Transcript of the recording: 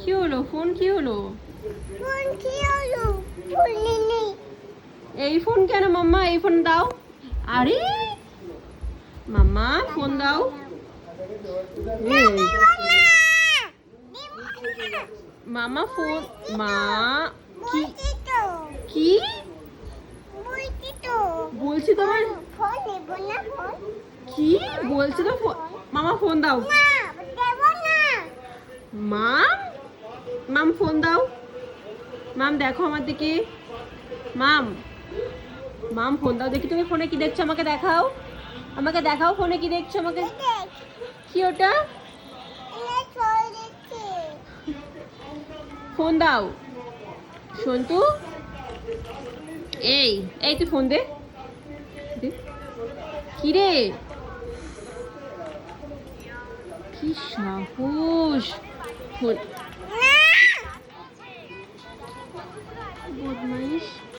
কি হলো? ফোন কি হলো? এই ফোন কেন মাম্মা? এই ফোন দাও। আরে মাম্মা ফোন দাও। এই, মামা ফোন মা কি কি বলছি তোমার? কি বলছি তো? মামা ফোন দাও। মাম মাম ফোন দাও। মাম দেখো আমার দিকে। মাম মাম ফোন দাও দেখি। তুমি ফোনে কি দেখছো আমাকে দেখাও। আমাকে দেখাও ফোনে কি দেখছো আমাকে। কি ওটা? ফোন দাও সন্তু। এই এই তুই ফোন দে। কি রে? কি সাহস! ফোন